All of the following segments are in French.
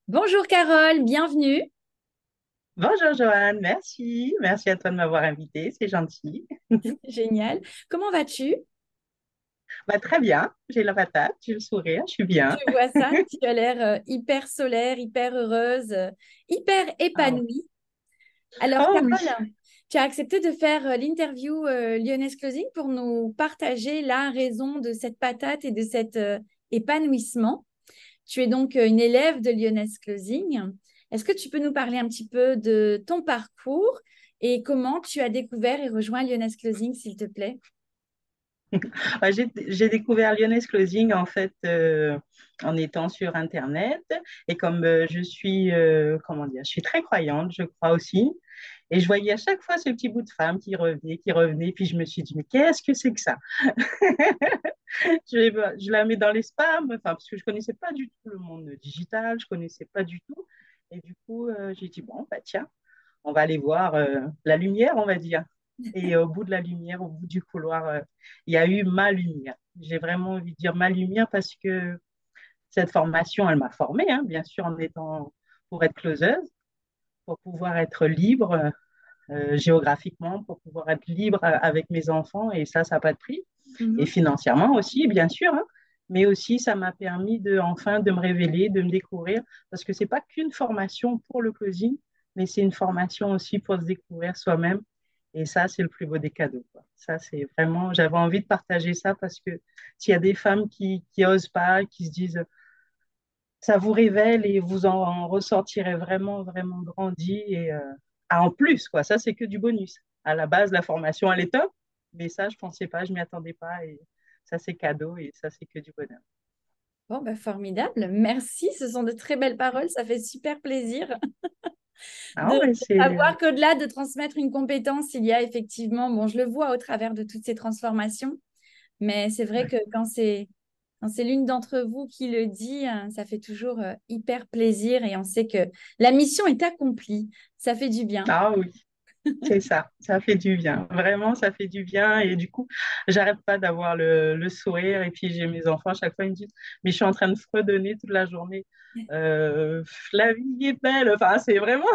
Bonjour Carole, bienvenue. Bonjour Joanne, merci. Merci à toi de m'avoir invitée, c'est gentil. Génial. Comment vas-tu? Bah, très bien, j'ai la patate, j'ai le sourire, je suis Je bien. vois ça, tu as l'air hyper solaire, hyper heureuse, hyper Ah, épanouie. Alors oh oui. Carole, tu as accepté de faire l'interview Lyonnaise Closing pour nous partager la raison de cette patate et de cet épanouissement. Tu es donc une élève de Lyonnaise Closing. Est-ce que tu peux nous parler un petit peu de ton parcours et comment tu as découvert et rejoint Lyonnaise Closing, s'il te plaît? J'ai découvert Lyonnaise Closing en fait en étant sur Internet et comme je suis, comment dire, je suis très croyante, je crois aussi. Et je voyais à chaque fois ce petit bout de femme qui revenait, puis je me suis dit, mais qu'est-ce que c'est que ça? Je la mets dans les spams, enfin, parce que je connaissais pas du tout le monde digital, je connaissais pas du tout. Et du coup, j'ai dit, bon, bah tiens, on va aller voir la lumière, on va dire. Et au bout de la lumière, au bout du couloir, il y a eu ma lumière. J'ai vraiment envie de dire ma lumière parce que cette formation, elle m'a formée, hein, bien sûr, en étant pour être closeuse, pour pouvoir être libre géographiquement, pour pouvoir être libre avec mes enfants. Et ça n'a pas de prix. Et Mhm. financièrement aussi, bien sûr. Hein, mais aussi, ça m'a permis de enfin de me révéler, de me découvrir, parce que c'est pas qu'une formation pour le closing, mais c'est une formation aussi pour se découvrir soi-même. Et ça, c'est le plus beau des cadeaux, quoi. Ça, c'est vraiment, j'avais envie de partager ça parce que s'il y a des femmes qui osent pas, qui se disent, ça vous révèle et vous en ressortirez vraiment, vraiment grandi et en plus, quoi. Ça, c'est que du bonus. À la base, la formation, elle est top, mais ça, je pensais pas, je m'y attendais pas et ça, c'est cadeau et ça, c'est que du bonheur. Bon, bah, formidable. Merci. Ce sont de très belles paroles. Ça fait super plaisir de Ah ouais, c'est savoir qu'au-delà de transmettre une compétence, il y a effectivement, bon, je le vois au travers de toutes ces transformations, mais c'est vrai que quand c'est l'une d'entre vous qui le dit, ça fait toujours hyper plaisir et on sait que la mission est accomplie. Ça fait du bien. ah oui. C'est ça fait du bien. Vraiment, ça fait du bien. Et du coup, j'arrête pas d'avoir le sourire. Et puis, j'ai mes enfants, à chaque fois, ils me disent, mais je suis en train de fredonner toute la journée. Euh, la vie est belle. Enfin, c'est vraiment,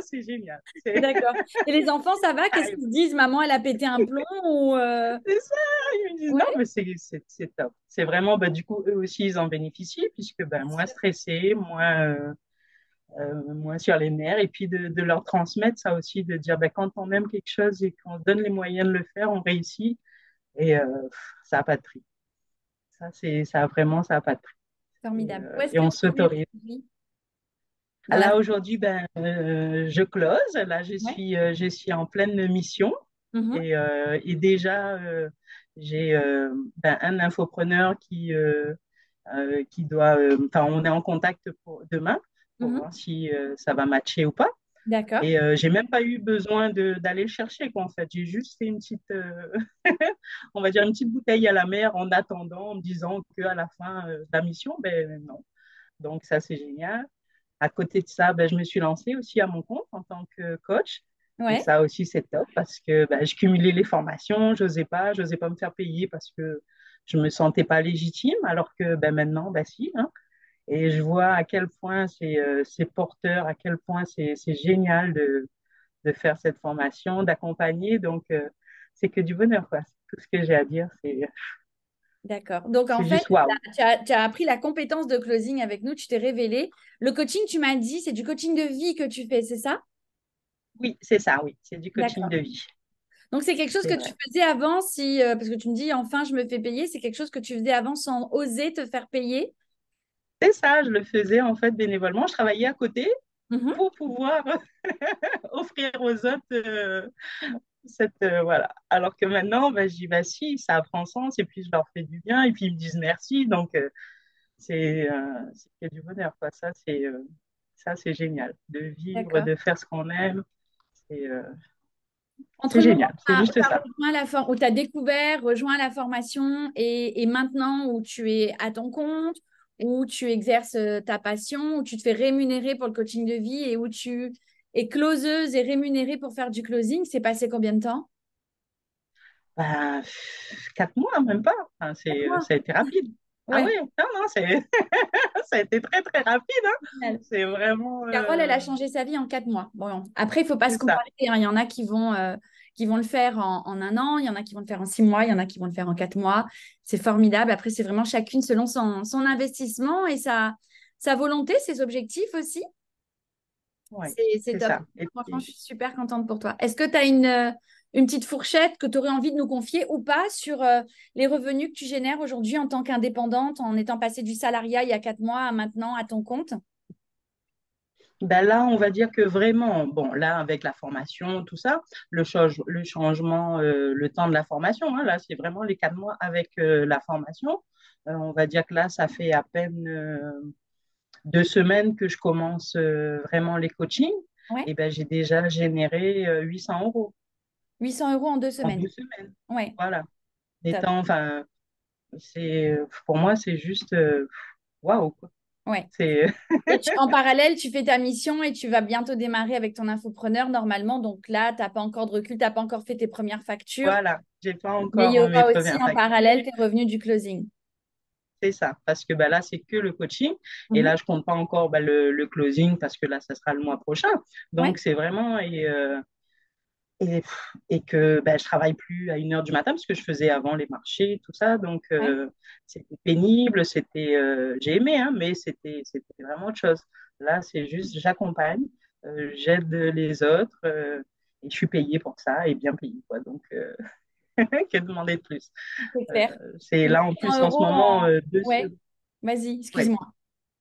c'est génial. D'accord. Et les enfants, ça va? Qu'est-ce qu'ils disent? Maman, elle a pété un plomb ou C'est ça, ils me disent non, Ouais. mais c'est top. C'est vraiment, bah, du coup, eux aussi, ils en bénéficient, puisque bah, Bien moins sûr. stressés, moins sur les nerfs, et puis de leur transmettre ça aussi, de dire bah, quand on aime quelque chose et qu'on se donne les moyens de le faire, on réussit, et ça n'a pas de prix. Ça a vraiment, ça n'a pas de prix. Formidable. Où est-ce Et que on tu en es s'autorise. aujourd'hui dans la... Là, aujourd'hui, ben, je close. Là, Ouais. je suis en pleine mission. Mhm. Et déjà, j'ai ben, un infopreneur qui doit. Enfin, on est en contact pour demain pour Mhm. voir si ça va matcher ou pas. D'accord. Et j'ai même pas eu besoin d'aller le chercher, quoi, en fait. J'ai juste fait une petite, on va dire, une petite bouteille à la mer en attendant, en me disant qu'à la fin de la mission, ben non. Donc, ça, c'est génial. À côté de ça, ben, je me suis lancée aussi à mon compte en tant que coach. Et Ouais. ça aussi, c'est top parce que ben, je cumulais les formations, je n'osais pas me faire payer parce que je ne me sentais pas légitime, alors que ben, maintenant, ben, si. Hein. Et je vois à quel point c'est porteur, à quel point c'est génial de faire cette formation, d'accompagner. Donc, c'est que du bonheur, quoi. Tout ce que j'ai à dire, D'accord. Donc, en c'est fait, juste waouh. tu as appris la compétence de closing avec nous, tu t'es révélé. Le coaching, tu m'as dit, c'est du coaching de vie que tu fais, c'est ça? Oui, c'est ça, oui. C'est du coaching D'accord. de vie. Donc, c'est quelque chose C'est que tu vrai. faisais avant, si, parce que tu me dis, enfin, je me fais payer, c'est quelque chose que tu faisais avant sans oser te faire payer. C'est ça, je le faisais en fait bénévolement. Je travaillais à côté Mhm. pour pouvoir offrir aux autres cette voilà. Alors que maintenant, bah, j'y vais si, ça apprend sens et puis je leur fais du bien et puis ils me disent merci. Donc c'est que du bonheur quoi. Ça c'est génial de vivre, D'accord. de faire ce qu'on aime. C'est euh, Entre c'est le moment génial. C'est où juste tu as ça. rejoint où tu découvert, rejoint la formation et maintenant où tu es à ton compte, où tu exerces ta passion, où tu te fais rémunérer pour le coaching de vie et où tu es closeuse et rémunérée pour faire du closing, c'est passé combien de temps? Bah, 4 mois même pas. Enfin, 4 mois. ça a été rapide. Ah oui, Ouais. non, non, ça a été très, très rapide, hein. Génial. C'est vraiment, Carole, elle a changé sa vie en 4 mois. Bon, après, il ne faut pas se c'est ça. comparer, hein. Il y en a qui vont le faire en un an, il y en a qui vont le faire en 6 mois, il y en a qui vont le faire en 4 mois. C'est formidable. Après, c'est vraiment chacune selon son investissement et sa volonté, ses objectifs aussi. Oui, C'est c'est top. ça. Et Franchement, je puis, suis super contente pour toi. Est-ce que tu as une petite fourchette que tu aurais envie de nous confier ou pas sur les revenus que tu génères aujourd'hui en tant qu'indépendante, en étant passée du salariat il y a 4 mois à maintenant à ton compte? ben là, on va dire que vraiment, bon, là, avec la formation, tout ça, le changement, le temps de la formation, hein, là, c'est vraiment les 4 mois avec la formation. On va dire que là, ça fait à peine 2 semaines que je commence vraiment les coachings. Ouais. Et ben, j'ai déjà généré 800 euros 800 € en deux en semaines. 2 semaines. Ouais, Voilà. top. Étant, enfin, pour moi, c'est juste waouh, quoi. Ouais. C'est Et en parallèle, tu fais ta mission et tu vas bientôt démarrer avec ton infopreneur normalement. Donc là, tu n'as pas encore de recul, tu n'as pas encore fait tes premières factures, voilà, j'ai pas mais il y encore mes aura aussi premières en factures. parallèle tes revenus du closing. C'est ça, parce que bah, là, c'est que le coaching. Et Mhm. là, je compte pas encore bah, le closing parce que là, ça sera le mois prochain. Ouais, Donc, c'est vraiment. Et que bah, je travaille plus à 1 heure du matin parce que je faisais avant les marchés, tout ça. Donc, ouais. c'était pénible. J'ai aimé, hein, mais c'était vraiment autre chose. Là, c'est juste, j'accompagne, j'aide les autres et je suis payée pour ça et bien payée, quoi. Donc, que demander de plus? C'est clair. C'est Donc, là, en 100 plus, en ce euros moment, Ouais, vas-y, ouais. excuse-moi.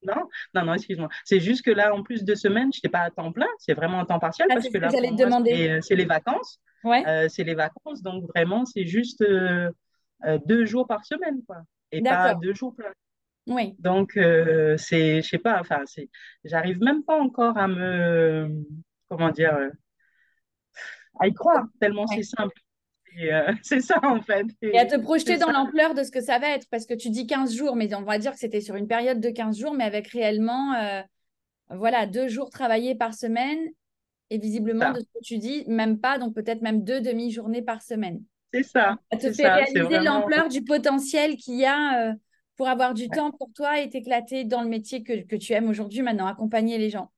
Non, non, non, excuse-moi. C'est juste que là, en plus 2 semaines, je n'étais pas à temps plein, c'est vraiment à temps partiel Ah, parce c'est que ce que là, j'allais pour te moi, demander. c'est les vacances. Ouais, C'est les vacances, donc vraiment, c'est juste 2 jours par semaine, quoi, et pas d'accord. 2 jours pleins. Oui, Donc, je sais pas, enfin, j'arrive même pas encore comment dire, à y croire, tellement c'est ouais. simple. Et, c'est ça, en fait. Et à Et te c'est projeter dans ça, l'ampleur de ce que ça va être, parce que tu dis 15 jours, mais on va dire que c'était sur une période de 15 jours, mais avec réellement, voilà, 2 jours travaillés par semaine, et c'est visiblement, de ça, ce que tu dis, même pas, donc peut-être même 2 demi-journées par semaine. c'est ça, Ça te c'est fait ça, c'est réaliser vraiment. l'ampleur du potentiel qu'il y a pour avoir du Ouais, temps pour toi et t'éclater dans le métier que tu aimes aujourd'hui maintenant, accompagner les gens,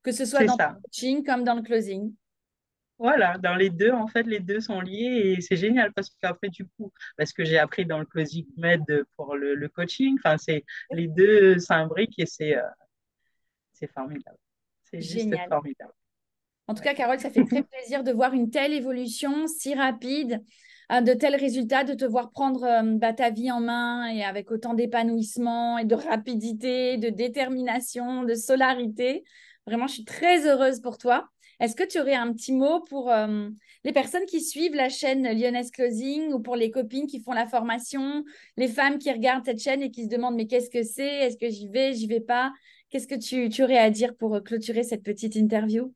que ce soit c'est dans le ça. coaching comme dans le closing. Voilà, dans les deux, en fait, les deux sont liés et c'est génial parce qu'après, du coup, parce que j'ai appris dans le Closing Med pour le coaching, enfin, c'est les deux s'imbriquent et c'est formidable. C'est juste Génial. formidable. En tout Ouais. cas, Carole, ça fait très plaisir de voir une telle évolution si rapide, de tels résultats, de te voir prendre ta vie en main et avec autant d'épanouissement et de rapidité, de détermination, de solarité. Vraiment, je suis très heureuse pour toi. Est-ce que tu aurais un petit mot pour les personnes qui suivent la chaîne Lyonnaise Closing ou pour les copines qui font la formation, les femmes qui regardent cette chaîne et qui se demandent mais qu'est-ce que c'est? Est-ce que j'y vais pas? Qu'est-ce que tu aurais à dire pour clôturer cette petite interview?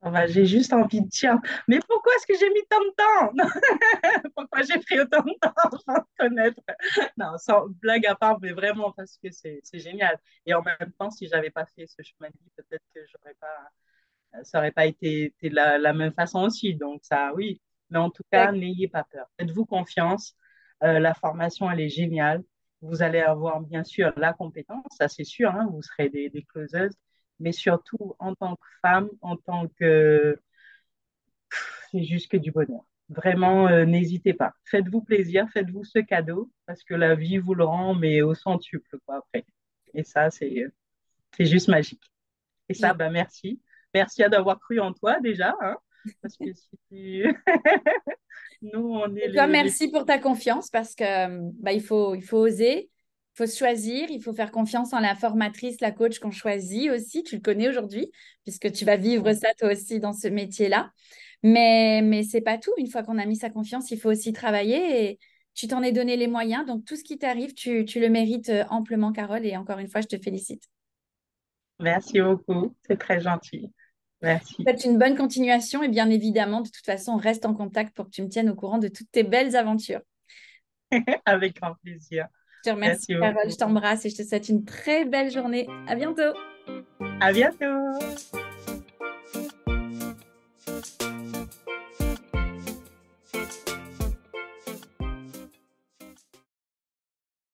Ah bah, j'ai juste envie de dire, mais pourquoi est-ce que j'ai mis tant de temps? Pourquoi j'ai pris autant de temps avant de connaître? Non, sans blague à part, mais vraiment parce que c'est génial. Et en même temps, si j'avais pas fait ce chemin de vie, peut-être que j'aurais pas ça n'aurait pas été la même façon aussi. Donc, ça, oui. Mais en tout cas, D'accord. n'ayez pas peur. Faites-vous confiance. La formation, elle est géniale. Vous allez avoir, bien sûr, la compétence, ça c'est sûr, hein, vous serez des closeuses, mais surtout, en tant que femme, en tant que... C'est juste que du bonheur. Vraiment, n'hésitez pas. Faites-vous plaisir, faites-vous ce cadeau, parce que la vie vous le rend, mais au centuple, quoi, après. Et ça, c'est juste magique. Et ça, bah, merci. Merci à d'avoir cru en toi déjà, hein, parce que si nous, on est Et toi, les merci pour petits. ta confiance parce que il faut oser, il faut se choisir, il faut faire confiance en la formatrice, la coach qu'on choisit aussi. Tu le connais aujourd'hui puisque tu vas vivre ça toi aussi dans ce métier-là. Mais c'est pas tout. Une fois qu'on a mis sa confiance, il faut aussi travailler et tu t'en es donné les moyens. Donc tout ce qui t'arrive, tu le mérites amplement, Carole. Et encore une fois, je te félicite. Merci beaucoup, c'est très gentil. Je Merci. te souhaite une bonne continuation et bien évidemment, de toute façon, on reste en contact pour que tu me tiennes au courant de toutes tes belles aventures. Avec grand plaisir. Je te remercie, Merci Carole. beaucoup. Je t'embrasse et je te souhaite une très belle journée. À bientôt. À bientôt.